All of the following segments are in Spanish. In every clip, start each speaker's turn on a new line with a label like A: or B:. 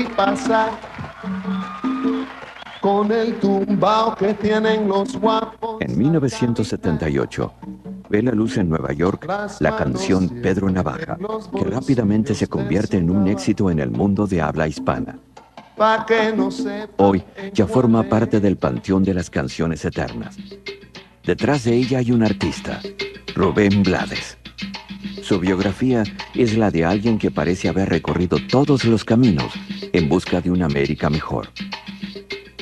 A: vi pasar con el tumbao que tienen los guapos.
B: En 1978, ve la luz en Nueva York la canción Pedro Navaja, que rápidamente se convierte en un éxito en el mundo de habla hispana. Hoy ya forma parte del panteón de las canciones eternas. Detrás de ella hay un artista, Rubén Blades. Su biografía es la de alguien que parece haber recorrido todos los caminos en busca de una América mejor.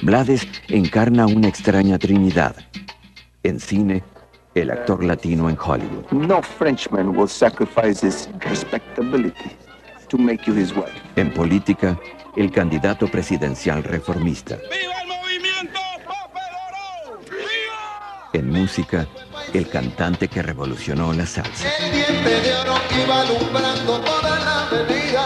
B: Blades encarna una extraña trinidad. En cine, el actor latino en Hollywood.
C: No Frenchman will sacrifice his respectability to make you his wife.
B: En política, el candidato presidencial reformista.
D: ¡Viva el movimiento Papel Oro! ¡Viva!
B: En música, el cantante que revolucionó la salsa.
A: El diente de oro iba alumbrando toda la avenida.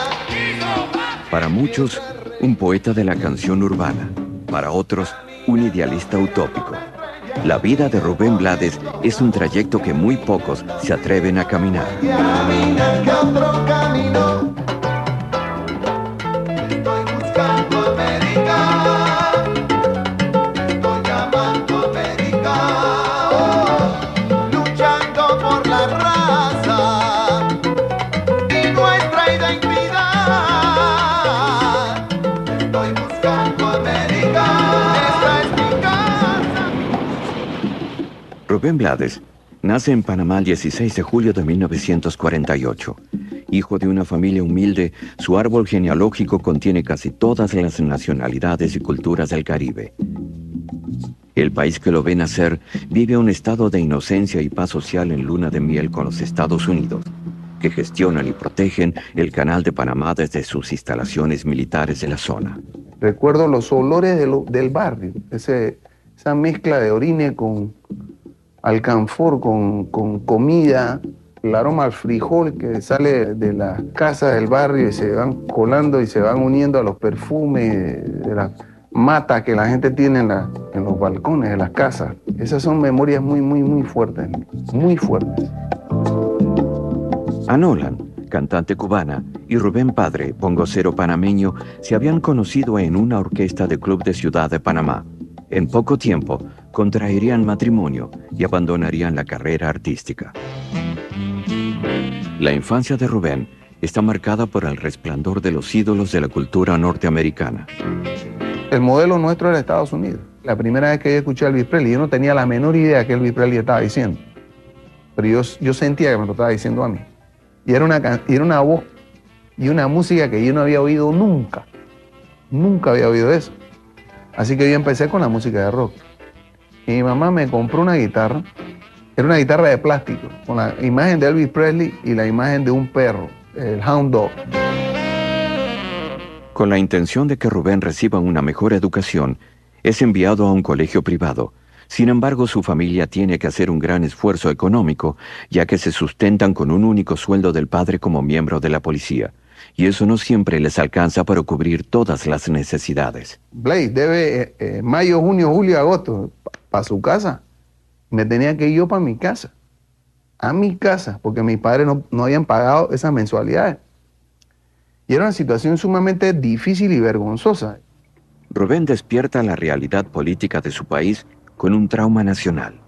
B: Para muchos, un poeta de la canción urbana. Para otros, un idealista utópico. La vida de Rubén Blades es un trayecto que muy pocos se atreven a caminar.
A: Camina que otro camino. Estoy buscando América. Estoy llamando América. Luchando por la raza y nuestra identidad. Estoy buscando América. Esta es mi casa.
B: Rubén Blades nace en Panamá el 16 de julio de 1948. Hijo de una familia humilde, su árbol genealógico contiene casi todas las nacionalidades y culturas del Caribe. El país que lo ve nacer vive un estado de inocencia y paz social en luna de miel con los Estados Unidos, que gestionan y protegen el Canal de Panamá desde sus instalaciones militares de la zona.
E: Recuerdo los olores del barrio, esa mezcla de orine con alcanfor, con comida, el aroma al frijol que sale de las casas del barrio y se van colando y se van uniendo a los perfumes de las matas que la gente tiene en los balcones de las casas. Esas son memorias muy fuertes, muy fuertes.
B: Anolan, cantante cubana, y Rubén Padre, bongocero panameño, se habían conocido en una orquesta de club de Ciudad de Panamá. En poco tiempo, contraerían matrimonio y abandonarían la carrera artística. La infancia de Rubén está marcada por el resplandor de los ídolos de la cultura norteamericana.
E: El modelo nuestro era Estados Unidos. La primera vez que yo escuché a Elvis Presley, yo no tenía la menor idea que Elvis Presley estaba diciendo. Pero yo sentía que me lo estaba diciendo a mí. Y era una voz y una música que yo no había oído nunca. Nunca había oído eso. Así que yo empecé con la música de rock. Y mi mamá me compró una guitarra. Era una guitarra de plástico, con la imagen de Elvis Presley y la imagen de un perro, el Hound Dog.
B: Con la intención de que Rubén reciba una mejor educación, es enviado a un colegio privado. Sin embargo, su familia tiene que hacer un gran esfuerzo económico, ya que se sustentan con un único sueldo del padre como miembro de la policía. Y eso no siempre les alcanza para cubrir todas las necesidades.
E: Blade debe mayo, junio, julio, agosto para su casa. Me tenía que ir yo para mi casa. A mi casa, porque mis padres no habían pagado esas mensualidades. Y era una situación sumamente difícil y vergonzosa.
B: Rubén despierta la realidad política de su país con un trauma nacional.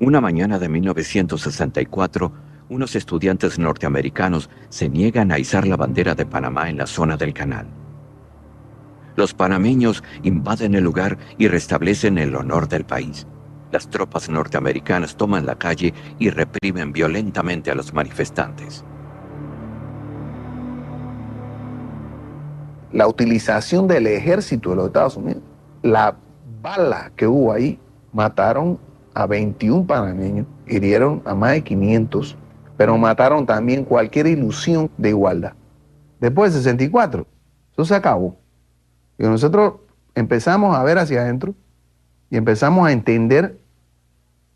B: Una mañana de 1964, unos estudiantes norteamericanos se niegan a izar la bandera de Panamá en la zona del canal. Los panameños invaden el lugar y restablecen el honor del país. Las tropas norteamericanas toman la calle y reprimen violentamente a los manifestantes.
E: La utilización del ejército de los Estados Unidos, la bala que hubo ahí, mataron a 21 panameños, hirieron a más de 500, pero mataron también cualquier ilusión de igualdad. Después de 64, eso se acabó. Y nosotros empezamos a ver hacia adentro y empezamos a entender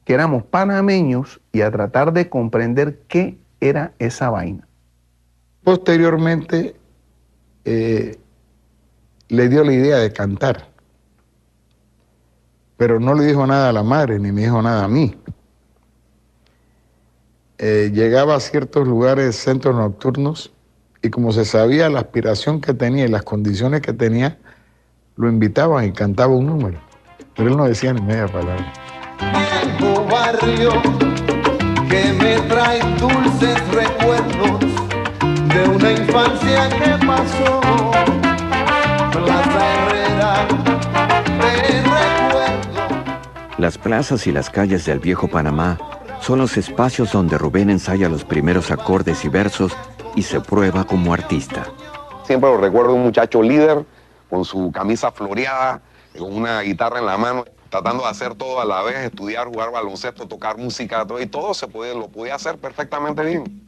E: que éramos panameños y a tratar de comprender qué era esa vaina.
F: Posteriormente, le dio la idea de cantar, pero no le dijo nada a la madre, ni me dijo nada a mí. Llegaba a ciertos lugares, centros nocturnos, Y como se sabía la aspiración que tenía y las condiciones que tenía, lo invitaban y cantaba un número. Pero él no decía ni media palabra.
A: Viejo barrio que me trae dulces recuerdos de una infancia que pasó. Plaza Herrera, te recuerdo.
B: Las plazas y las calles del viejo Panamá son los espacios donde Rubén ensaya los primeros acordes y versos y se prueba como artista.
G: Siempre lo recuerdo un muchacho líder, con su camisa floreada, con una guitarra en la mano, tratando de hacer todo a la vez, estudiar, jugar baloncesto, tocar música, todo, y todo lo podía hacer perfectamente bien.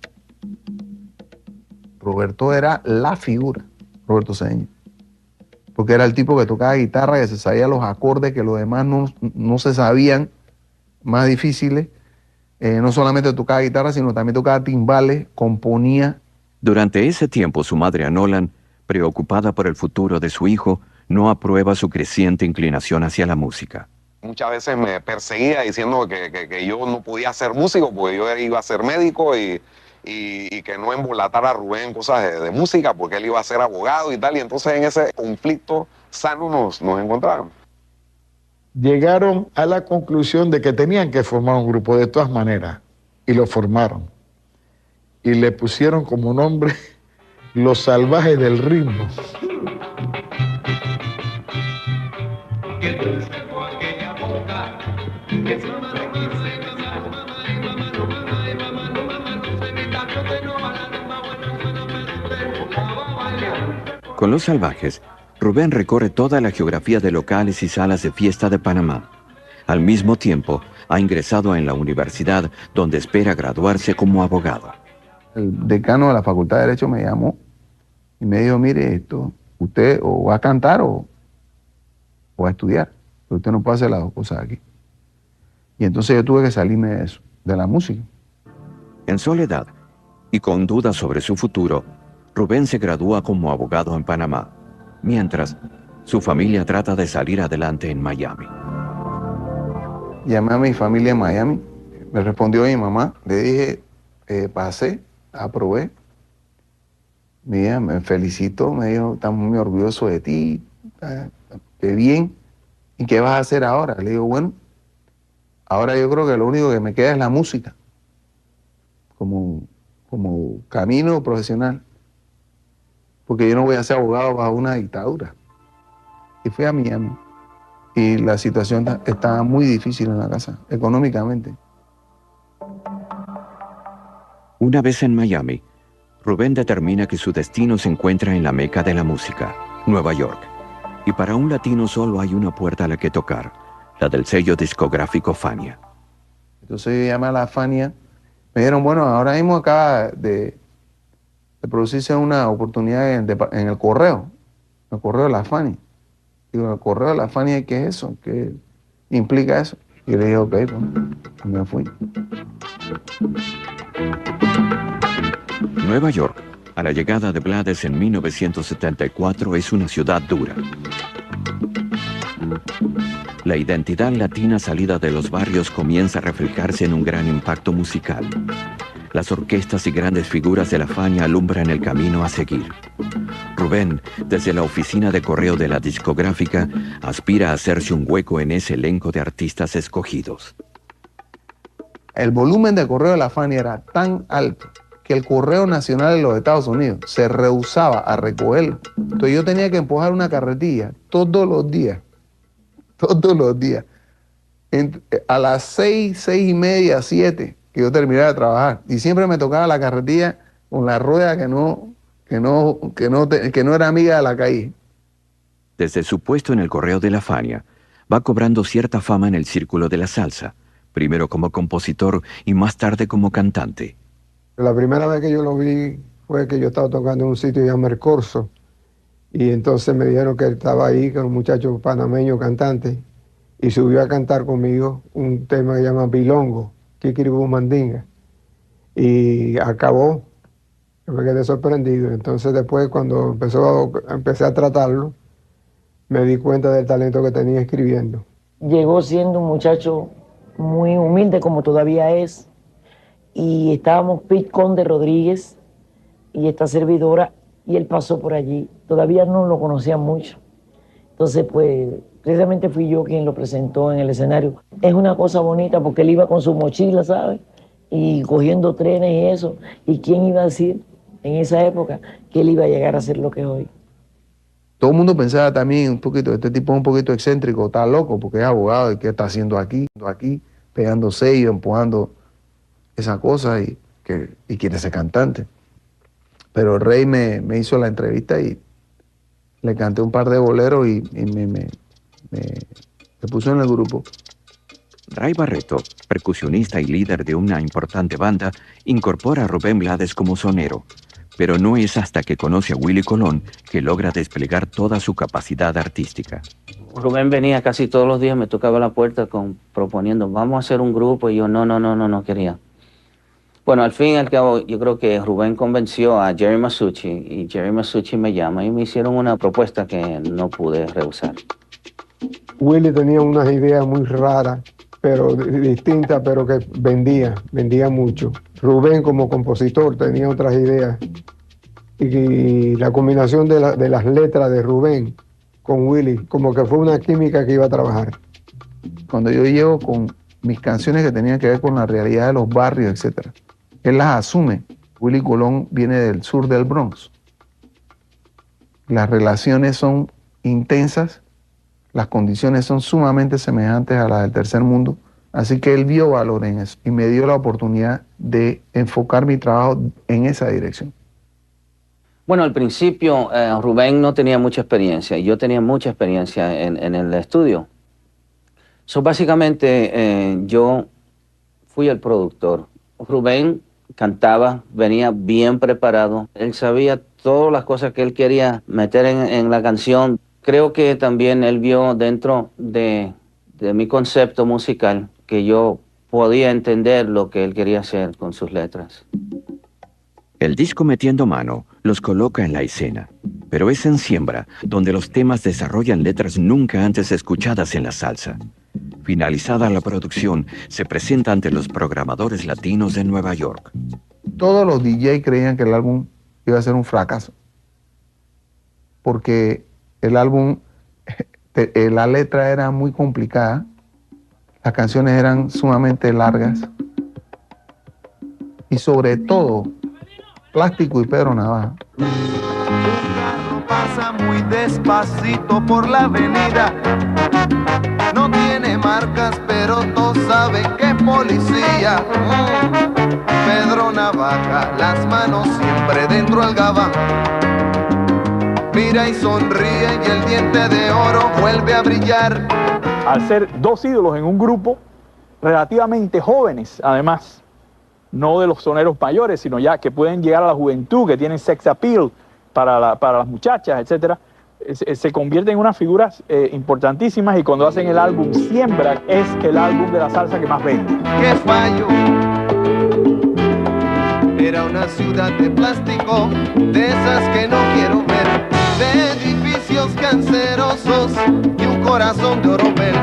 E: Roberto era la figura, Roberto Cedeño. Porque era el tipo que tocaba guitarra, que se sabía los acordes que los demás no se sabían, más difíciles. No solamente tocaba guitarra, sino también tocaba timbales, componía.
B: Durante ese tiempo, su madre Anolan, preocupada por el futuro de su hijo, no aprueba su creciente inclinación hacia la música.
G: Muchas veces me perseguía diciendo que yo no podía ser músico porque yo iba a ser médico y que no embolatara a Rubén en cosas de música porque él iba a ser abogado y tal. Y entonces en ese conflicto sano nos encontramos.
F: Llegaron a la conclusión de que tenían que formar un grupo de todas maneras y lo formaron. Y le pusieron como nombre Los Salvajes del Ritmo.
B: Con Los Salvajes, Rubén recorre toda la geografía de locales y salas de fiesta de Panamá. Al mismo tiempo, ha ingresado en la universidad, donde espera graduarse como abogado.
E: El decano de la Facultad de Derecho me llamó y me dijo, mire, usted o va a cantar o va a estudiar, pero usted no puede hacer las dos cosas aquí. Y entonces yo tuve que salirme de eso, de la música.
B: En soledad y con dudas sobre su futuro, Rubén se gradúa como abogado en Panamá, mientras su familia trata de salir adelante en Miami.
E: Llamé a mi familia en Miami, me respondió mi mamá, le dije, pasé, aprobé. Mira, me felicitó, me dijo, estamos muy orgullosos de ti, qué bien. ¿Y qué vas a hacer ahora? Le digo, bueno, ahora yo creo que lo único que me queda es la música, como camino profesional, porque yo no voy a ser abogado bajo una dictadura. Y fui a Miami, y la situación estaba muy difícil en la casa, económicamente.
B: Una vez en Miami, Rubén determina que su destino se encuentra en la meca de la música, Nueva York. Y para un latino solo hay una puerta a la que tocar, la del sello discográfico Fania.
E: Entonces yo llamé a la Fania, me dijeron, bueno, ahora mismo acaba de producirse una oportunidad en el correo de la Fania. Digo, ¿el correo de la Fania qué es eso? ¿Qué implica eso? Y le dije, ok, pues, me fui.
B: Nueva York, a la llegada de Blades en 1974, es una ciudad dura. La identidad latina salida de los barrios comienza a reflejarse en un gran impacto musical. Las orquestas y grandes figuras de la Fania alumbran el camino a seguir. Rubén, desde la oficina de correo de la discográfica, aspira a hacerse un hueco en ese elenco de artistas escogidos.
E: El volumen de correo de la Fania era tan alto que el Correo Nacional de los Estados Unidos se rehusaba a recogerlo. Entonces yo tenía que empujar una carretilla todos los días, a las 6:30, 7, que yo terminaba de trabajar. Y siempre me tocaba la carretilla con la rueda que no era amiga de la calle.
B: Desde su puesto en el correo de la Fania, va cobrando cierta fama en el círculo de la salsa, primero como compositor y más tarde como cantante.
H: La primera vez que yo lo vi fue que yo estaba tocando en un sitio llamado El Corso, y entonces me dijeron que él estaba ahí con un muchacho panameño cantante y subió a cantar conmigo un tema que se llama Bilongo, Kikiribú Mandinga, y acabó. Yo me quedé sorprendido. Entonces después, cuando empecé a tratarlo, me di cuenta del talento que tenía escribiendo.
I: Llegó siendo un muchacho muy humilde, como todavía es, y estábamos Pete Conde Rodríguez y esta servidora, y él pasó por allí. Todavía no lo conocía mucho. Entonces, pues, precisamente fui yo quien lo presentó en el escenario. Es una cosa bonita porque él iba con su mochila, ¿sabes? Y cogiendo trenes y eso. ¿Y quién iba a decir en esa época que él iba a llegar a ser lo que es hoy?
E: Todo el mundo pensaba también un poquito, este tipo es un poquito excéntrico, está loco porque es abogado y qué está haciendo aquí, pegando sello, empujando esa cosa y quiere ser cantante. Pero el Rey me hizo la entrevista y le canté un par de boleros y me puso en el grupo.
B: Ray Barreto, percusionista y líder de una importante banda, incorpora a Rubén Blades como sonero. Pero no es hasta que conoce a Willy Colón que logra desplegar toda su capacidad artística.
J: Rubén venía casi todos los días, me tocaba la puerta proponiendo, vamos a hacer un grupo, y yo no quería. Bueno, al fin y al cabo, yo creo que Rubén convenció a Jerry Masucci, y Jerry Masucci me llama y me hicieron una propuesta que no pude rehusar.
H: Willy tenía unas ideas muy raras, pero distintas, pero que vendía mucho. Rubén como compositor tenía otras ideas. Y la combinación de las letras de Rubén con Willy, como que fue una química que iba a trabajar.
E: Cuando yo llego con mis canciones que tenían que ver con la realidad de los barrios, etc., él las asume. Willy Colón viene del sur del Bronx. Las relaciones son intensas, las condiciones son sumamente semejantes a las del tercer mundo, así que él vio valor en eso y me dio la oportunidad de enfocar mi trabajo en esa dirección.
J: Bueno, al principio Rubén no tenía mucha experiencia y yo tenía mucha experiencia en el estudio. Básicamente yo fui el productor. Rubén cantaba, venía bien preparado. Él sabía todas las cosas que él quería meter en la canción. Creo que también él vio dentro de mi concepto musical que yo podía entender lo que él quería hacer con sus letras.
B: El disco Metiendo Mano los coloca en la escena, pero es en Siembra donde los temas desarrollan letras nunca antes escuchadas en la salsa. Finalizada la producción, se presenta ante los programadores latinos de Nueva York.
E: Todos los DJ creían que el álbum iba a ser un fracaso, porque el álbum, la letra era muy complicada, las canciones eran sumamente largas y sobre todo Plástico y Pedro Navaja.
A: Un carro pasa muy despacito por la avenida. No tiene marcas, pero todos saben que es policía. Pedro Navaja, las manos siempre dentro del gabán. Mira y sonríe y el diente de oro vuelve a brillar.
K: Al ser dos ídolos en un grupo relativamente jóvenes, además, no de los soneros mayores, sino ya que pueden llegar a la juventud, que tienen sex appeal para las muchachas, etcétera, se convierten en unas figuras importantísimas, y cuando hacen el álbum Siembra, es el álbum de la salsa que más vende.
A: ¡Qué fallo! Era una ciudad de plástico, de esas que no quiero ver, de edificios cancerosos y un corazón de oropel,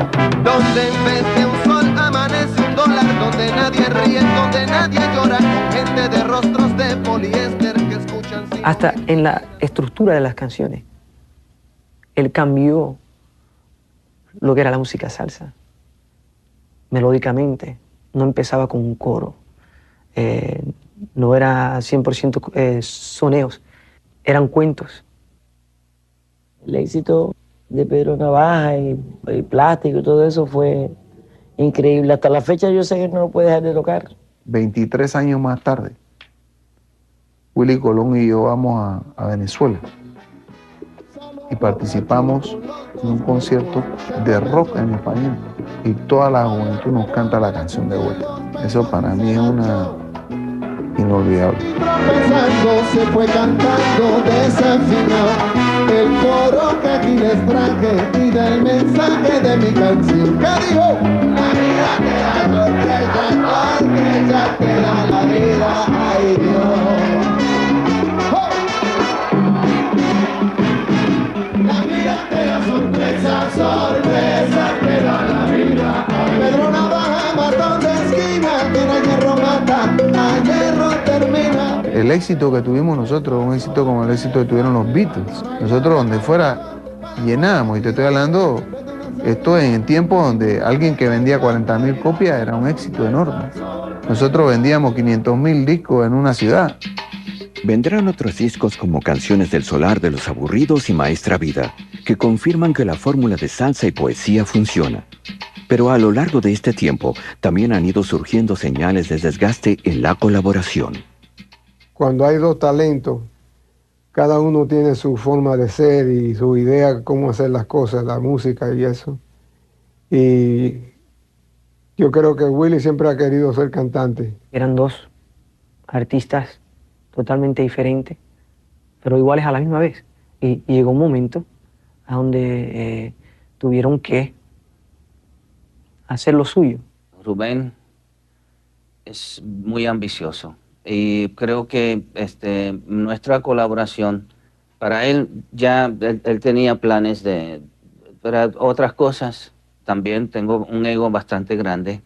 A: donde en vez de un sol amanece un dólar, donde nadie ríe, donde nadie llora, gente de rostros de poliéster que escuchan sin...
L: Hasta en la estructura de las canciones, él cambió lo que era la música salsa. Melódicamente, no empezaba con un coro, no era 100% soneos, eran cuentos.
I: El éxito de Pedro Navaja y Plástico y todo eso fue increíble. Hasta la fecha yo sé que no lo puede dejar de tocar.
E: 23 años más tarde, Willy Colón y yo vamos a Venezuela y participamos en un concierto de rock en español y toda la juventud nos canta la canción de vuelta. Eso para mí es una inolvidable.
A: Tropezando se fue cantando desafinado el coro que aquí les traje y del mensaje de mi canción. ¿Qué dijo? La vida te da sorpresa, porque ya te da la vida, ay Dios. La vida te da sorpresa, sorpresa te da la vida. Pedro Navaja, matón de esquina, que a hierro mata, a hierro termina.
E: el éxito que tuvimos nosotros, un éxito como el éxito que tuvieron los Beatles. Nosotros donde fuera llenábamos, y te estoy hablando, esto en tiempos donde alguien que vendía 40.000 copias era un éxito enorme. Nosotros vendíamos 500.000 discos en una ciudad.
B: Vendrán otros discos como Canciones del Solar de los Aburridos y Maestra Vida, que confirman que la fórmula de salsa y poesía funciona. Pero a lo largo de este tiempo también han ido surgiendo señales de desgaste en la colaboración.
H: Cuando hay dos talentos, cada uno tiene su forma de ser y su idea de cómo hacer las cosas, la música y eso. Y yo creo que Willie siempre ha querido ser cantante.
L: Eran dos artistas totalmente diferentes, pero iguales a la misma vez. Y llegó un momento a donde tuvieron que hacer lo suyo.
J: Rubén es muy ambicioso y creo que nuestra colaboración, para él ya él tenía planes para otras cosas. También tengo un ego bastante grande.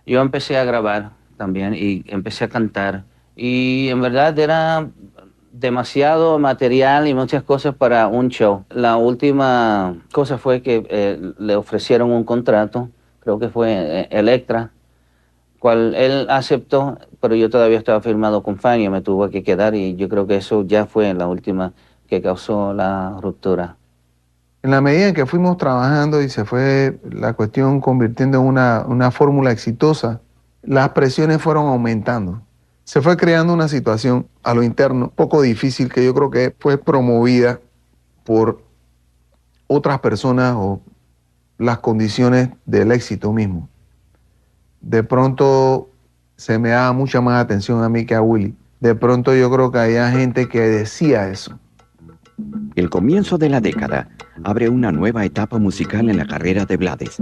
J: Yo empecé a grabar también y empecé a cantar y en verdad era demasiado material y muchas cosas para un show. La última cosa fue que le ofrecieron un contrato, creo que fue Elektra, cual él aceptó, pero yo todavía estaba firmado con Fania, me tuve que quedar y yo creo que eso ya fue la última que causó la ruptura.
E: En la medida en que fuimos trabajando y se fue la cuestión convirtiendo en una fórmula exitosa, las presiones fueron aumentando. Se fue creando una situación a lo interno poco difícil que yo creo que fue promovida por otras personas o las condiciones del éxito mismo. De pronto se me daba mucha más atención a mí que a Willie. De pronto yo creo que había gente que decía eso.
B: El comienzo de la década abre una nueva etapa musical en la carrera de Blades.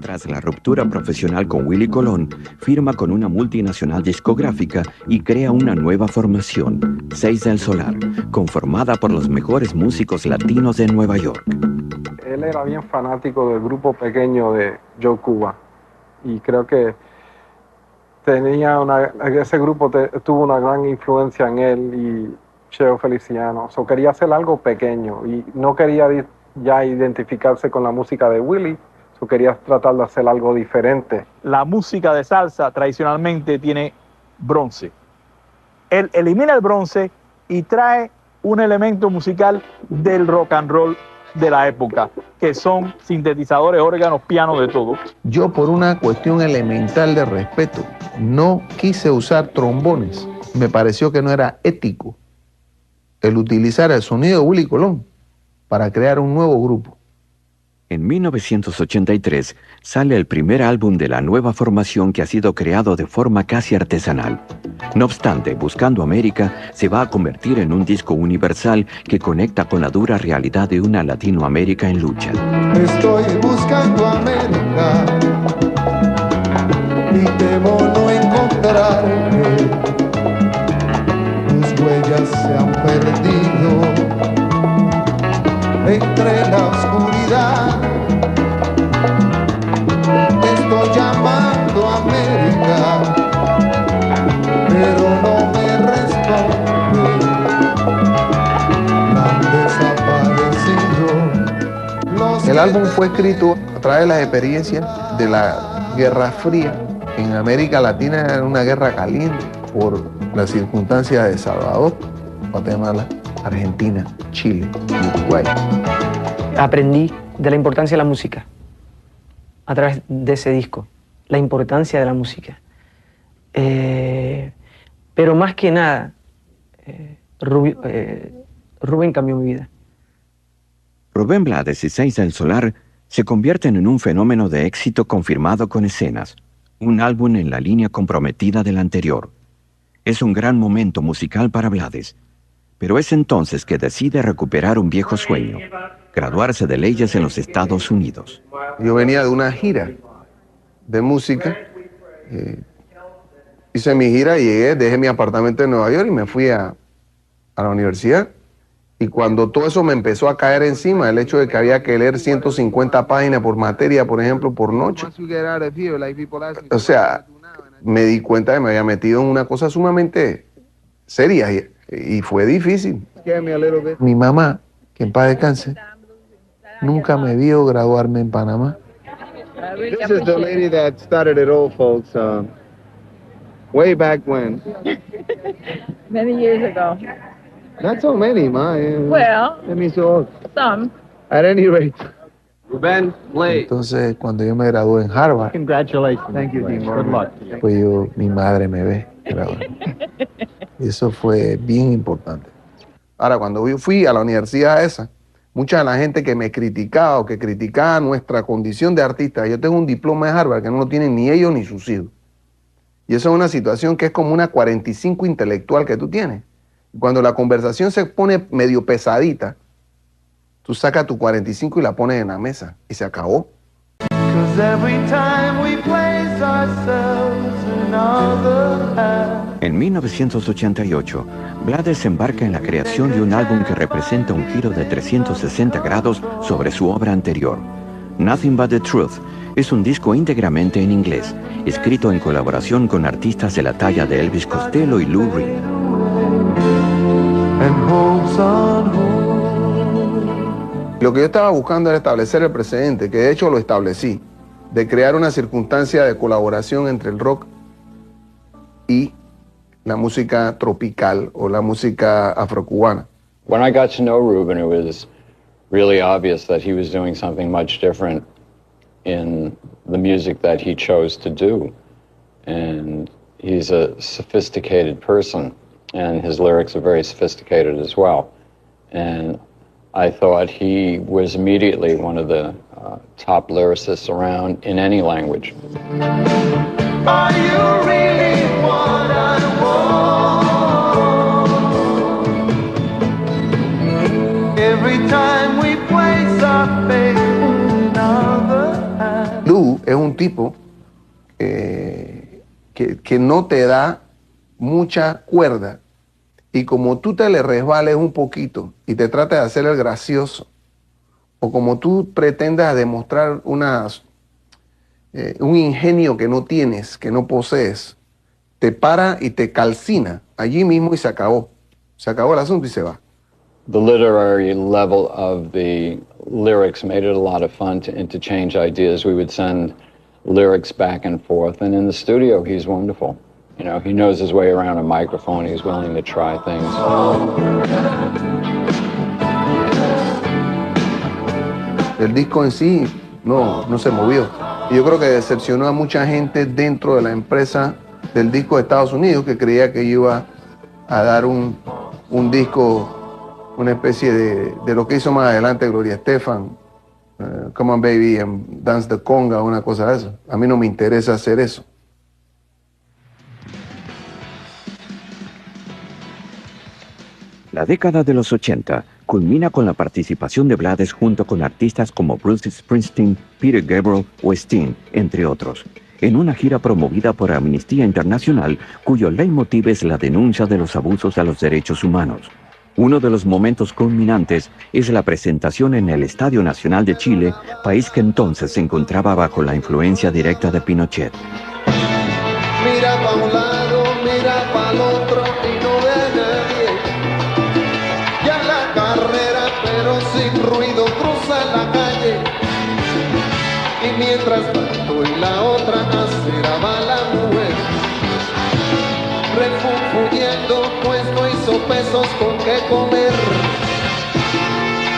B: Tras la ruptura profesional con Willie Colón, firma con una multinacional discográfica y crea una nueva formación, Seis del Solar, conformada por los mejores músicos latinos de Nueva York.
M: Él era bien fanático del grupo pequeño de Joe Cuba y creo que ese grupo tuvo una gran influencia en él y Cheo Feliciano. Quería hacer algo pequeño y no quería ya identificarse con la música de Willie, quería tratar de hacer algo diferente.
K: La música de salsa tradicionalmente tiene bronce. Él elimina el bronce y trae un elemento musical del rock and roll de la época, que son sintetizadores, órganos, pianos, de todo.
E: Yo, por una cuestión elemental de respeto, no quise usar trombones. Me pareció que no era ético el utilizar el sonido de Willie Colón para crear un nuevo grupo.
B: En 1983 sale el primer álbum de la nueva formación que ha sido creado de forma casi artesanal. No obstante, Buscando América se va a convertir en un disco universal que conecta con la dura realidad de una Latinoamérica en lucha.
A: Estoy buscando América y temo no encontrarme. Tus huellas se han perdido entre la oscuridad. Te estoy llamando a América, pero no me responde. Han desaparecido.
E: El álbum fue escrito a través de las experiencias de la Guerra Fría. En América Latina era una guerra caliente por las circunstancias de El Salvador, Guatemala, Argentina, Chile y Uruguay.
L: Aprendí de la importancia de la música a través de ese disco, la importancia de la música. Pero más que nada, Rubén cambió mi vida.
B: Rubén Blades y Seis del Solar se convierten en un fenómeno de éxito confirmado con escenas, un álbum en la línea comprometida del anterior. Es un gran momento musical para Blades, pero es entonces que decide recuperar un viejo sueño, graduarse de leyes en los Estados Unidos.
E: Yo venía de una gira de música, hice mi gira, llegué, dejé mi apartamento en Nueva York y me fui a la universidad. Y cuando todo eso me empezó a caer encima, el hecho de que había que leer 150 páginas por materia, por ejemplo, por noche. O sea, me di cuenta que me había metido en una cosa sumamente serias y fue difícil. Mi mamá, que en paz descanse, nunca me vio graduarme en Panamá.
N: This is the lady that started it all, folks. Way back when.
O: Many years ago.
N: Not so many, Ma.
O: Well,
N: I mean, so
O: some.
N: at any rate. Ruben, play.
E: Entonces, cuando yo me gradué en Harvard,
N: Congratulations. Thank you, Dean. Good luck.
E: pues mi madre me ve graduar. Y eso fue bien importante. Ahora, cuando yo fui a la universidad esa, mucha de la gente que me criticaba o que criticaba nuestra condición de artista, yo tengo un diploma de Harvard que no lo tienen ni ellos ni sus hijos. Y eso es una situación que es como una 45 intelectual que tú tienes. Cuando la conversación se pone medio pesadita, tú sacas tu 45 y la pones en la mesa y se acabó.
B: En 1988, Blades embarca en la creación de un álbum que representa un giro de 360 grados sobre su obra anterior. Nothing But the Truth es un disco íntegramente en inglés, escrito en colaboración con artistas de la talla de Elvis Costello y Lou Reed.
E: Lo que yo estaba buscando era establecer el precedente, que de hecho lo establecí, de crear una circunstancia de colaboración entre el rock y la música tropical o la música afrocubana.
P: When I got to know Ruben, it was really obvious that he was doing something much different in the music that he chose to do. And he's a sophisticated person, and his lyrics are very sophisticated as well. And I thought he was immediately one of the top lyricists around in any language.
A: Are you really what I want? Every time we place our faith in another hand.
E: Lou es un tipo que no te da mucha cuerda, y como tú te le resbales un poquito y te tratas de hacer el gracioso, o como tú pretendas demostrar un ingenio que no tienes, que no posees, te para y te calcina allí mismo y se acabó. Se acabó el asunto y se va.
P: The literary level of the lyrics made it a lot of fun to interchange ideas. We would send lyrics back and forth, and in the studio, he's wonderful. You know, he knows his way around a microphone. He's willing to try things.
E: El disco en sí no se movió. Y yo creo que decepcionó a mucha gente dentro de la empresa del disco de Estados Unidos, que creía que iba a dar un disco, una especie de lo que hizo más adelante Gloria Estefan, Come On Baby, and Dance the Conga, una cosa de eso. A mí no me interesa hacer eso.
B: La década de los 80 culmina con la participación de Blades junto con artistas como Bruce Springsteen, Peter Gabriel o Sting, entre otros, en una gira promovida por Amnistía Internacional, cuyo leitmotiv es la denuncia de los abusos a los derechos humanos. Uno de los momentos culminantes es la presentación en el Estadio Nacional de Chile, país que entonces se encontraba bajo la influencia directa de Pinochet.
A: Mira pa' un lado, mira pa' el otro y no ve a nadie. Ya la carrera, pero sin ruido, cruza la calle. Y mientras tanto en la otra acera va la mujer, refunfuñando, pues no hizo pesos con qué comer.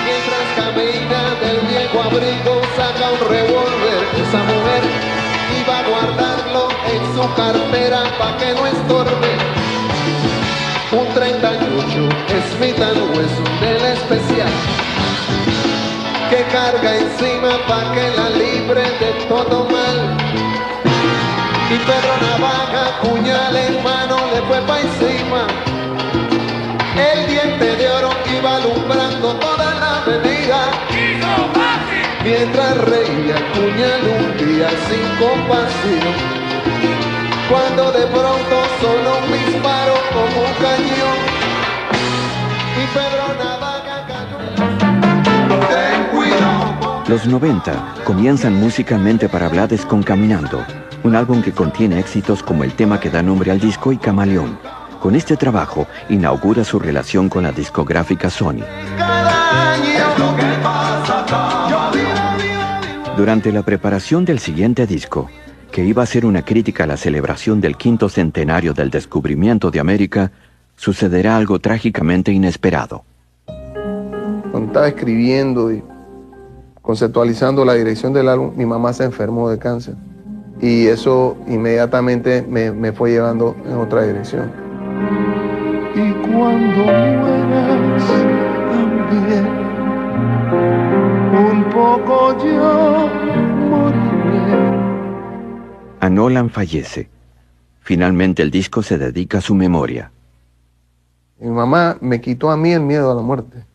A: Mientras camina del viejo abrigo, saca un revólver. Esa mujer iba a guardarlo en su cartera pa' que no estorbe. Un 38 Smith & Wesson del especial, que carga encima pa' que la libre de todo mal. Y Pedro Navaja, puñal en mano, le fue pa' encima. El diente de oro iba alumbrando toda la avenida. Mientras reía, puñal un día sin compasión, cuando de pronto sonó un disparo como un cañón. Y Pedro Navaja cayó. Ten cuidado.
B: Los 90 comienzan musicalmente para Blades con Caminando, un álbum que contiene éxitos como el tema que da nombre al disco y Camaleón, Con este trabajo inaugura su relación con la discográfica Sony. Durante la preparación del siguiente disco, que iba a ser una crítica a la celebración del 5º centenario del descubrimiento de América, sucederá algo trágicamente inesperado.
E: Cuando estaba escribiendo y conceptualizando la dirección del álbum, mi mamá se enfermó de cáncer. Y eso inmediatamente me fue llevando en otra dirección.
A: Y cuando mueras también, un poco yo moriré.
B: A Nolan fallece. Finalmente el disco se dedica a su memoria.
E: Mi mamá me quitó a mí el miedo a la muerte.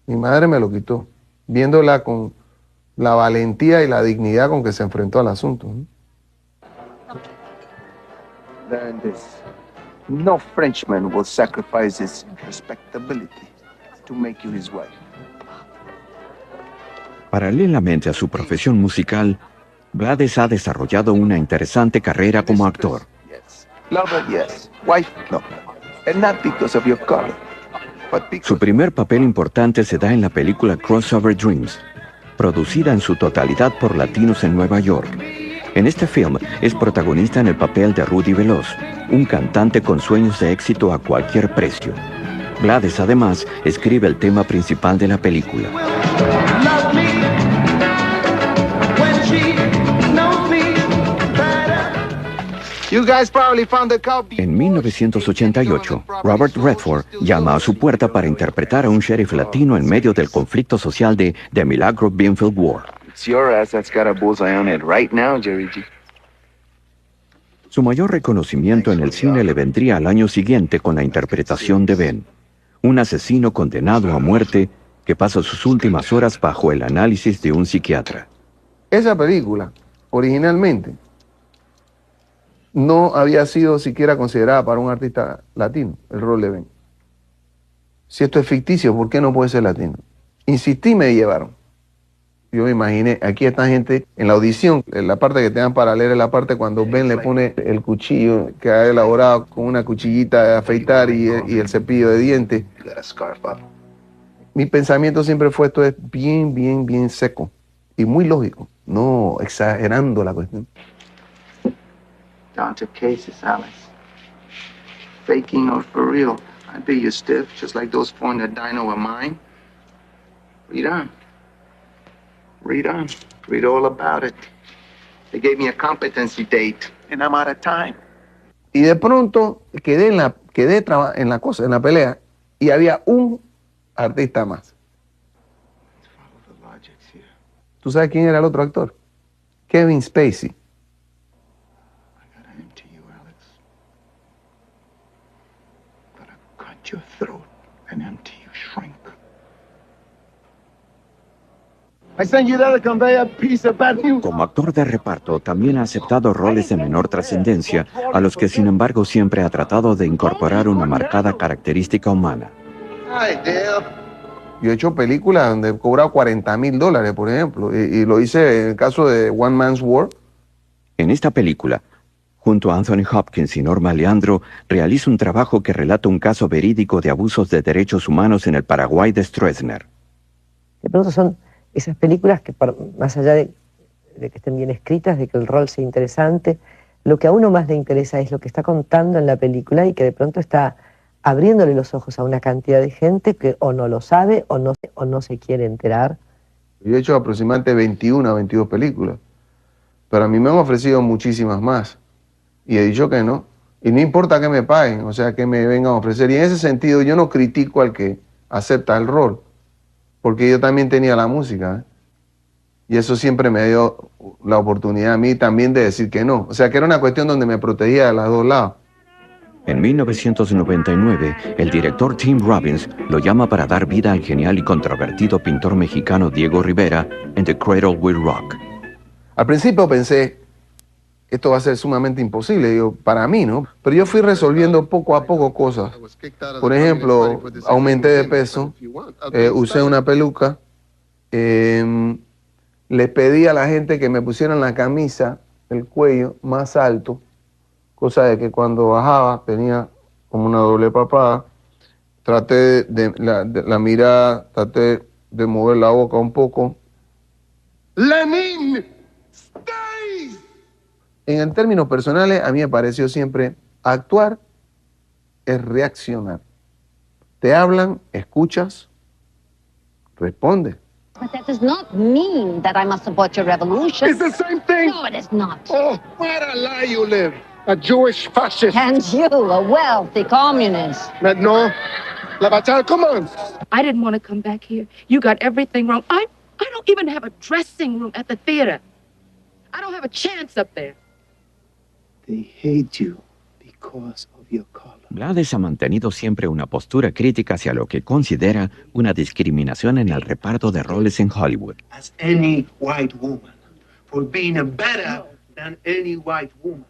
E: Mi madre me lo quitó, viéndola con la valentía y la dignidad con que se enfrentó al asunto.
C: Learn this. No Frenchman will sacrifice his respectability to make you his wife.
B: Paralelamente a su profesión musical, Blades ha desarrollado una interesante carrera como actor.
C: Lover, yes. Wife, no. And not because of your color, but because...
B: Su primer papel importante se da en la película Crossover Dreams, producida en su totalidad por latinos en Nueva York. En este film es protagonista en el papel de Rudy Veloz, un cantante con sueños de éxito a cualquier precio. Blades además escribe el tema principal de la película. En 1988, Robert Redford llama a su puerta para interpretar a un sheriff latino en medio del conflicto social de The Milagro Beanfield War.
C: It's your ass that's got a bullseye on it right now, Jerry G.
B: Su mayor reconocimiento en el cine le vendría al año siguiente con la interpretación de Ben, un asesino condenado a muerte que pasa sus últimas horas bajo el análisis de un psiquiatra.
E: Esa película, originalmente, no había sido siquiera considerada para un artista latino, el rol de Ben. Si esto es ficticio, ¿por qué no puede ser latino? Insistí y me llevaron. Yo me imaginé, aquí esta gente, en la audición, en la parte que te dan para leer es la parte cuando Ben le pone el cuchillo que ha elaborado con una cuchillita de afeitar y el cepillo de dientes. Mi pensamiento siempre fue, esto es bien seco y muy lógico, no exagerando la cuestión.
C: Down to cases, Alex. Faking or for real, I'd be you stiff, just like those four in the dino of mine. Read on. Read on. Read all about it. They gave me a competency date, and I'm out of time.
E: Y de pronto quedé en la pelea, y había un artista más. ¿Tú sabes quién era el otro actor? Kevin Spacey.
C: Your throat and empty you shrink. I send you there to convey a piece of bad news.
B: Como actor de reparto, también ha aceptado roles de menor trascendencia, a los que sin embargo siempre ha tratado de incorporar una marcada característica humana.
E: Yo he hecho películas donde he cobrado $40,000, por ejemplo, y lo hice en el caso de One Man's War.
B: En esta película, junto a Anthony Hopkins y Norma Leandro, realiza un trabajo que relata un caso verídico de abusos de derechos humanos en el Paraguay de Stroessner.
Q: De pronto son esas películas que, más allá de que estén bien escritas, de que el rol sea interesante, lo que a uno más le interesa es lo que está contando en la película y que de pronto está abriéndole los ojos a una cantidad de gente que o no lo sabe o no se quiere enterar.
E: Yo he hecho aproximadamente 21 a 22 películas, pero a mí me han ofrecido muchísimas más. Y he dicho que no. Y no importa que me paguen, o sea, que me vengan a ofrecer. Y en ese sentido yo no critico al que acepta el rol, porque yo también tenía la música, ¿eh? Y eso siempre me dio la oportunidad a mí también de decir que no. O sea, que era una cuestión donde me protegía de los dos lados.
B: En 1999, el director Tim Robbins lo llama para dar vida al genial y controvertido pintor mexicano Diego Rivera en The Cradle Will Rock.
E: Al principio pensé, esto va a ser sumamente imposible, digo, para mí, ¿no? Pero yo fui resolviendo poco a poco cosas. Por ejemplo, aumenté de peso, usé una peluca, le pedí a la gente que me pusieran la camisa, el cuello más alto, cosa de que cuando bajaba tenía como una doble papada. Traté de la mirada, traté de mover la boca un poco.
A: Lenin, stay.
E: En términos personales, a mí me pareció siempre actuar es reaccionar. Te hablan, escuchas, responde.
R: But that does not mean that I must support your revolution.
A: It's the same thing.
R: No, it is not.
A: Oh, what a lie you live. A Jewish fascist.
R: And you, a wealthy communist.
A: No. La Bachar, come on.
S: I didn't want to come back here. You got everything wrong. I don't even have a dressing room at the theater. I don't have a chance up there.
C: They hate you because of your color.
B: Blades ha mantenido siempre una postura crítica hacia lo que considera una discriminación en el reparto de roles en Hollywood.
C: As any white woman, for being better than any white woman.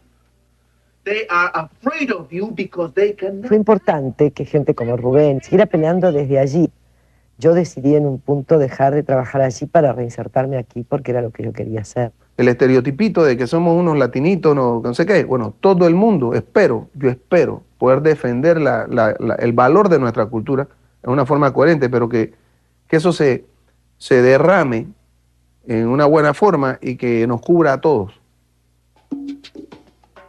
C: They are afraid of you because they can.
Q: Fue importante que gente como Rubén siguiera peleando desde allí. Yo decidí en un punto dejar de trabajar allí para reinsertarme aquí porque era lo que yo quería hacer.
E: El estereotipito de que somos unos latinitos, no sé qué, bueno, todo el mundo, yo espero poder defender el valor de nuestra cultura de una forma coherente, pero que eso se derrame en una buena forma y que nos cubra a todos.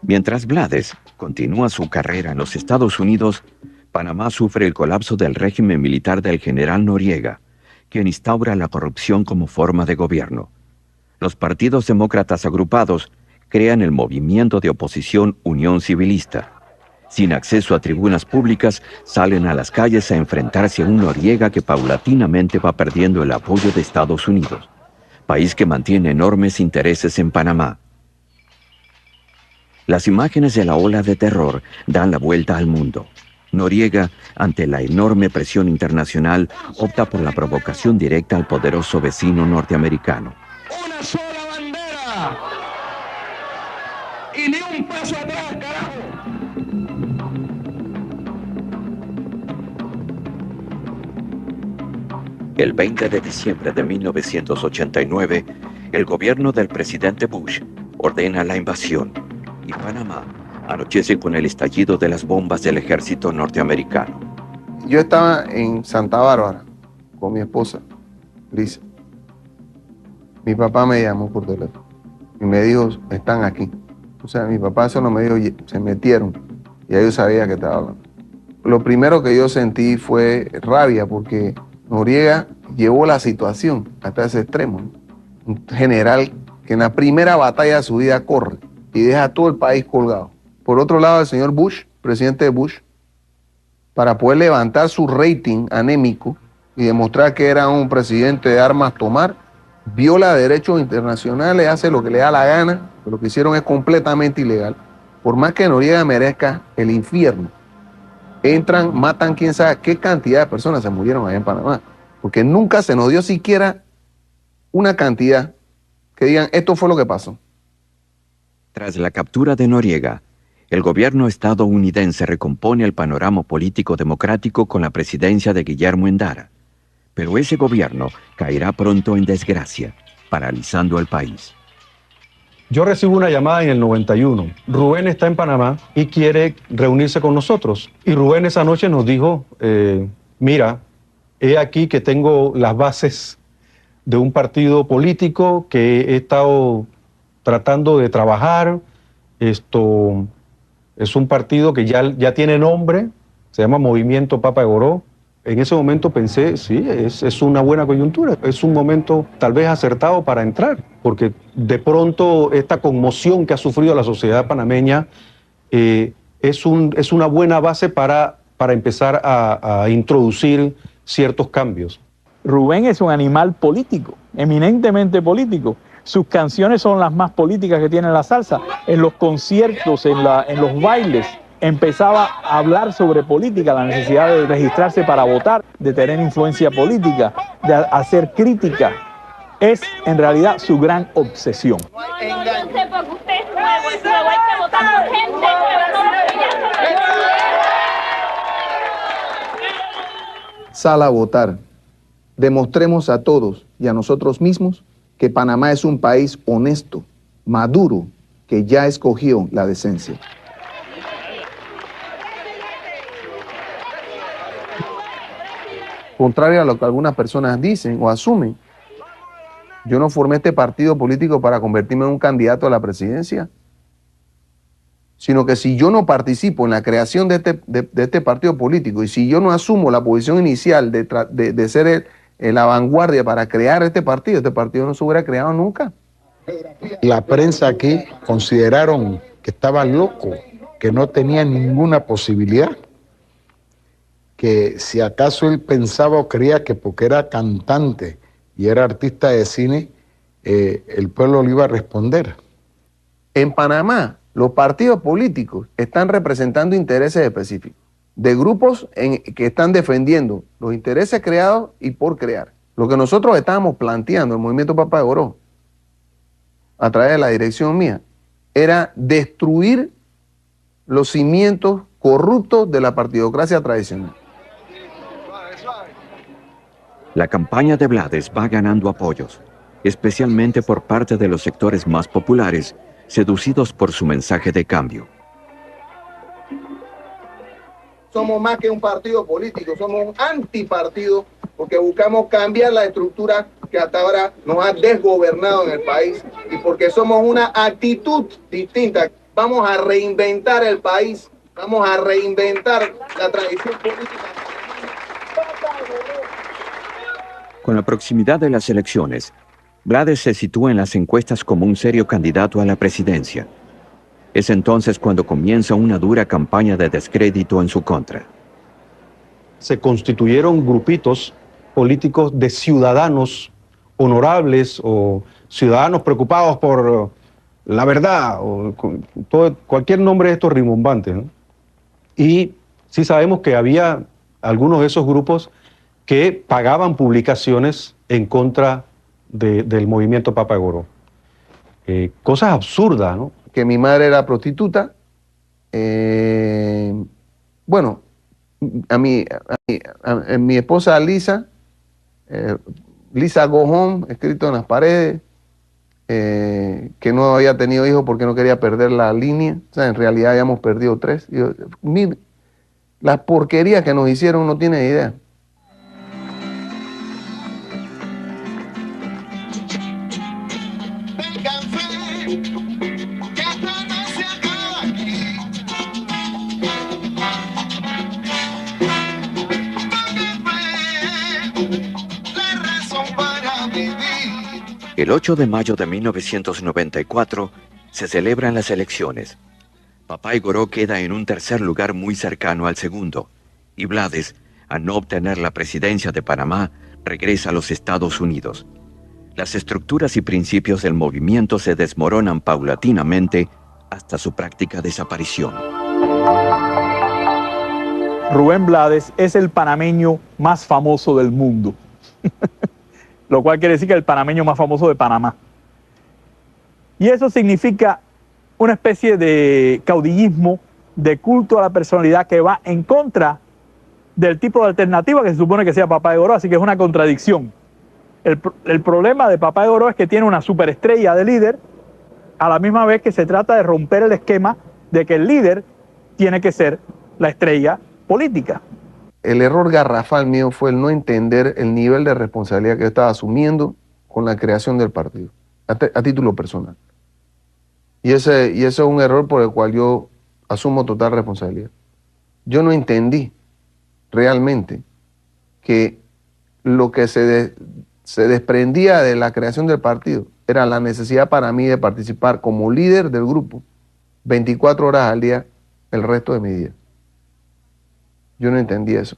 B: Mientras Blades continúa su carrera en los Estados Unidos, Panamá sufre el colapso del régimen militar del general Noriega, quien instaura la corrupción como forma de gobierno. Los partidos demócratas agrupados crean el movimiento de oposición Unión Civilista. Sin acceso a tribunas públicas, salen a las calles a enfrentarse a un Noriega que paulatinamente va perdiendo el apoyo de Estados Unidos, país que mantiene enormes intereses en Panamá. Las imágenes de la ola de terror dan la vuelta al mundo. Noriega, ante la enorme presión internacional, opta por la provocación directa al poderoso vecino norteamericano.
D: Una sola bandera. Y ni un paso atrás, carajo.
B: El 20 de diciembre de 1989, el gobierno del presidente Bush ordena la invasión y Panamá anochece con el estallido de las bombas del ejército norteamericano.
E: Yo estaba en Santa Bárbara con mi esposa, Lisa. Mi papá me llamó por teléfono y me dijo, están aquí. O sea, mi papá solo me dijo, se metieron. Y ya yo sabía que estaba hablando. Lo primero que yo sentí fue rabia porque Noriega llevó la situación hasta ese extremo, ¿no? Un general que en la primera batalla de su vida corre y deja a todo el país colgado. Por otro lado, el señor Bush, presidente Bush, para poder levantar su rating anémico y demostrar que era un presidente de armas tomar, viola derechos internacionales, hace lo que le da la gana, pero lo que hicieron es completamente ilegal. Por más que Noriega merezca el infierno, entran, matan quién sabe qué cantidad de personas se murieron allá en Panamá, porque nunca se nos dio siquiera una cantidad que digan, esto fue lo que pasó.
B: Tras la captura de Noriega, el gobierno estadounidense recompone el panorama político democrático con la presidencia de Guillermo Endara. Pero ese gobierno caerá pronto en desgracia, paralizando el país.
T: Yo recibo una llamada en el 91. Rubén está en Panamá y quiere reunirse con nosotros. Y Rubén esa noche nos dijo, mira, he aquí que tengo las bases de un partido político que he estado tratando de trabajar. Esto es un partido que ya tiene nombre, se llama Movimiento Papa de Goró. En ese momento pensé, sí, es una buena coyuntura, es un momento tal vez acertado para entrar, porque de pronto esta conmoción que ha sufrido la sociedad panameña es una buena base para empezar a introducir ciertos cambios.
K: Rubén es un animal político, eminentemente político. Sus canciones son las más políticas que tiene la salsa. En los conciertos, en los bailes, empezaba a hablar sobre política, la necesidad de registrarse para votar, de tener influencia política, de hacer crítica. Es en realidad su gran obsesión.
D: Yo sé porque usted es nuevo, hay que votar por gente nueva, no
E: Sal a votar. Demostremos a todos y a nosotros mismos que Panamá es un país honesto, maduro, que ya escogió la decencia. contrario a lo que algunas personas dicen o asumen. Yo no formé este partido político para convertirme en un candidato a la presidencia, sino que si yo no participo en la creación de este partido político y si yo no asumo la posición inicial de ser la vanguardia para crear este partido no se hubiera creado nunca.
F: La prensa aquí consideraron que estaba loco, que no tenía ninguna posibilidad, que si acaso él pensaba o creía que porque era cantante y era artista de cine, el pueblo le iba a responder.
E: En Panamá, los partidos políticos están representando intereses específicos, de grupos que están defendiendo los intereses creados y por crear. Lo que nosotros estábamos planteando, el movimiento Papá de Goró, a través de la dirección mía, era destruir los cimientos corruptos de la partidocracia tradicional.
B: La campaña de Blades va ganando apoyos, especialmente por parte de los sectores más populares, seducidos por su mensaje de cambio.
E: Somos más que un partido político, somos un antipartido porque buscamos cambiar la estructura que hasta ahora nos ha desgobernado en el país y porque somos una actitud distinta. Vamos a reinventar el país, vamos a reinventar la tradición política.
B: Con la proximidad de las elecciones, Blades se sitúa en las encuestas como un serio candidato a la presidencia. Es entonces cuando comienza una dura campaña de descrédito en su contra.
T: Se constituyeron grupitos políticos de ciudadanos honorables o ciudadanos preocupados por la verdad, o cualquier nombre de estos rimbombantes, ¿no? Y sí sabemos que había algunos de esos grupos que pagaban publicaciones en contra del movimiento Papá de Goró. Cosas absurdas, ¿no?
E: Que mi madre era prostituta. Bueno, mi esposa Lisa, Lisa Go Home, escrito en las paredes, que no había tenido hijos porque no quería perder la línea. O sea, en realidad habíamos perdido 3. Mire, las porquerías que nos hicieron no tiene idea.
B: El 8 de mayo de 1994 se celebran las elecciones. Papá de Goró queda en un tercer lugar muy cercano al segundo, y Blades, al no obtener la presidencia de Panamá, regresa a los Estados Unidos. Las estructuras y principios del movimiento se desmoronan paulatinamente hasta su práctica desaparición.
K: Rubén Blades es el panameño más famoso del mundo. Lo cual quiere decir que es el panameño más famoso de Panamá. Y eso significa una especie de caudillismo, de culto a la personalidad que va en contra del tipo de alternativa que se supone que sea Papá de Goró, así que es una contradicción. El problema de Papá de Goró es que tiene una superestrella de líder, a la misma vez que se trata de romper el esquema de que el líder tiene que ser la estrella política.
E: El error garrafal mío fue el no entender el nivel de responsabilidad que yo estaba asumiendo con la creación del partido, a título personal. Y ese es un error por el cual yo asumo total responsabilidad. Yo no entendí realmente que lo que se desprendía de la creación del partido era la necesidad para mí de participar como líder del grupo 24 horas al día el resto de mi día. Yo no entendí eso.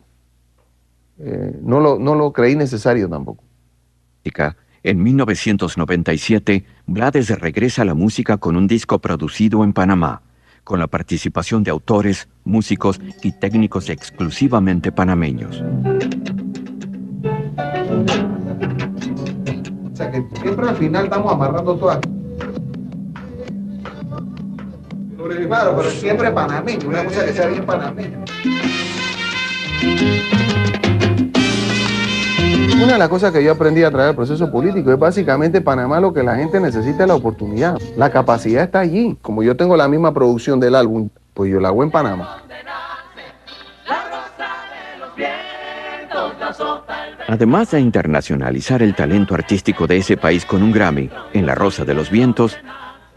E: No lo creí necesario tampoco.
B: En 1997, Blades regresa a la música con un disco producido en Panamá, con la participación de autores, músicos y técnicos exclusivamente panameños.
E: O sea que siempre al final estamos amarrando todo. Claro, pero siempre panameño, una cosa que sea bien panameño. Una de las cosas que yo aprendí a través del proceso político es básicamente Panamá lo que la gente necesita es la oportunidad. La capacidad está allí. Como yo tengo la misma producción del álbum, pues yo la hago en Panamá.
A: La rosa de los vientos.
B: Además de internacionalizar el talento artístico de ese país con un Grammy en La Rosa de los Vientos,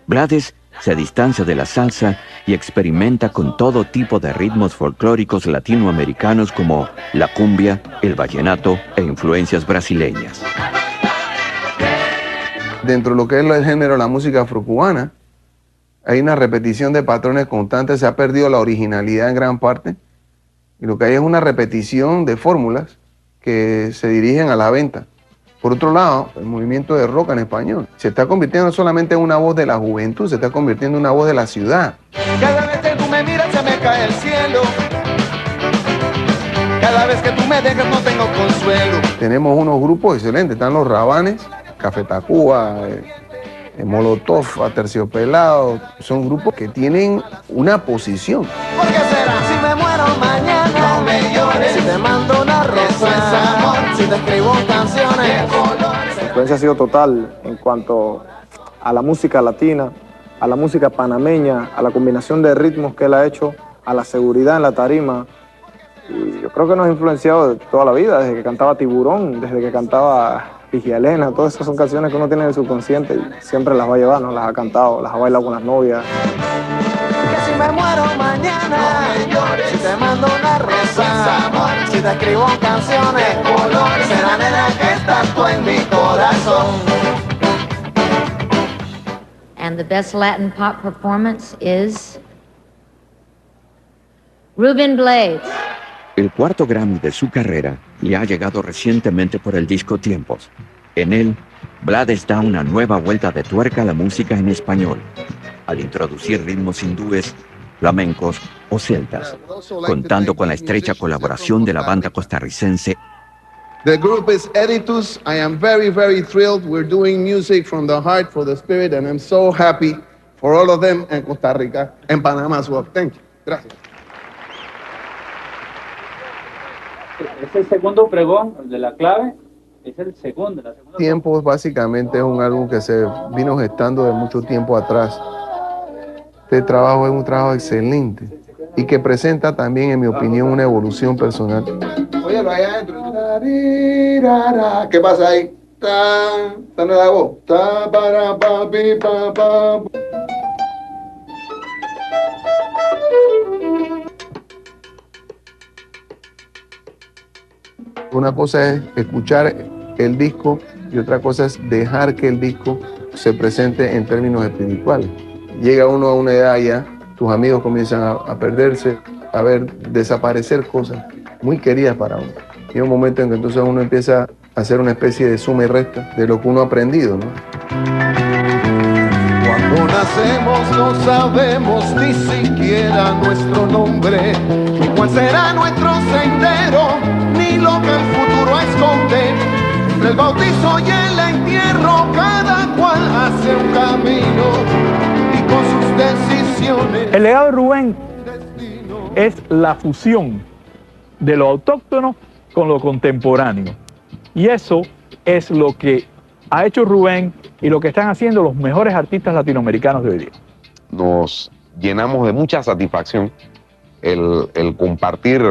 B: Blades se distancia de la salsa y experimenta con todo tipo de ritmos folclóricos latinoamericanos como la cumbia, el vallenato e influencias brasileñas.
E: Dentro de lo que es el género de la música afrocubana, hay una repetición de patrones constantes, se ha perdido la originalidad en gran parte, y lo que hay es una repetición de fórmulas que se dirigen a la venta. Por otro lado, el movimiento de rock en español se está convirtiendo no solamente en una voz de la juventud, se está convirtiendo en una voz de la ciudad.
A: Cada vez que tú me miras se me cae el cielo. Cada vez que tú me dejas no tengo consuelo.
E: Tenemos unos grupos excelentes, están los Rabanes, Café Tacuba, Molotov, Aterciopelado, son grupos que tienen una posición.
A: ¿Por qué será? Si me muero mañana, no me llores. Si te mando una rosa, eso es amor. Si te escribo canciones de colores.
M: La influencia ha sido total en cuanto a la música latina, a la música panameña, a la combinación de ritmos que él ha hecho, a la seguridad en la tarima. Y yo creo que nos ha influenciado de toda la vida, desde que cantaba Tiburón, desde que cantaba Vigia Elena. Todas esas son canciones que uno tiene en el subconsciente y siempre las va a llevar, ¿no? Las ha cantado, las ha bailado con las novias.
A: Que si me muero mañana, no me llores. Si te mando una rosa, amor. Si te escribo canciones de colores, será nena que estás tú en mi corazón.
U: And the best Latin pop performance is Ruben Blades.
B: El cuarto Grammy de su carrera le ha llegado recientemente por el disco Tiempos. En él, Blades da una nueva vuelta de tuerca a la música en español, al introducir ritmos hindúes, flamencos o celtas, contando con la estrecha colaboración de la banda costarricense.
E: The group is Editus. I am very, very thrilled. We're doing music from the heart for the spirit, and I'm so happy for all of them in Costa Rica and Panama as well. Thank you. Gracias.
V: Es el segundo pregón, el de la clave, es el segundo. La segunda
E: Tiempos básicamente es un álbum que se vino gestando de mucho tiempo atrás. Este trabajo es un trabajo excelente y que presenta también, en mi opinión, una evolución personal. Óyelo allá adentro. ¿Qué pasa ahí? ¿Está en la voz? Una cosa es escuchar el disco y otra cosa es dejar que el disco se presente en términos espirituales. Llega uno a una edad ya, tus amigos comienzan a perderse, a ver desaparecer cosas muy queridas para uno. Y hay un momento en que entonces uno empieza a hacer una especie de suma y resta de lo que uno ha aprendido, ¿no?
A: Cuando nacemos no sabemos ni siquiera nuestro nombre, ni cuál será nuestro sendero, ni lo que el futuro esconde. Entre el bautizo y el entierro, cada cual hace un camino y con sus decisiones.
K: El legado de Rubén es la fusión de lo autóctono con lo contemporáneo. Y eso es lo que ha hecho Rubén y lo que están haciendo los mejores artistas latinoamericanos de hoy día.
G: Nos llenamos de mucha satisfacción el compartir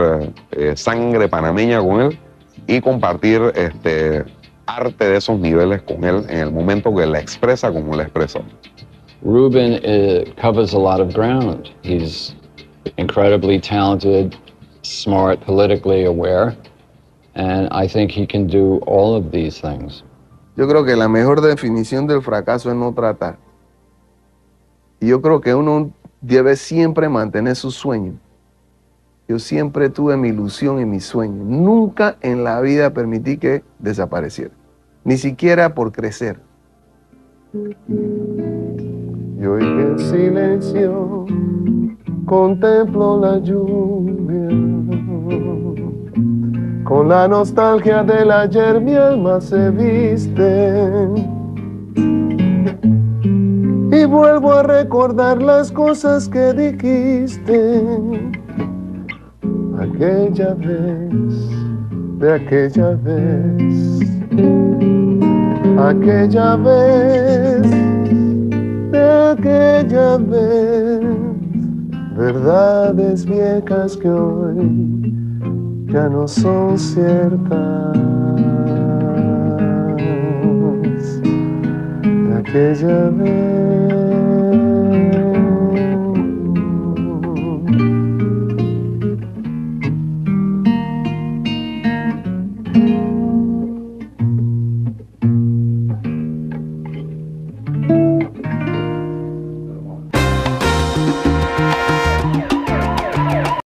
G: sangre panameña con él y compartir arte de esos niveles con él en el momento que la expresa como la expresa.
P: Ruben covers a lot of ground. He's incredibly talented, smart, politically aware, and I think he can do all of these things.
E: Yo creo que la mejor definición del fracaso es no tratar. Y yo creo que uno debe siempre mantener su sueño. Yo siempre tuve mi ilusión y mi sueño. Nunca en la vida permití que desapareciera. Ni siquiera por crecer. Y hoy que en silencio contemplo la lluvia, con la nostalgia del ayer mi alma se viste y vuelvo a recordar las cosas que dijiste aquella vez, de aquella vez, aquella vez, de aquella vez, verdades viejas que hoy
A: ya no son ciertas. De aquella vez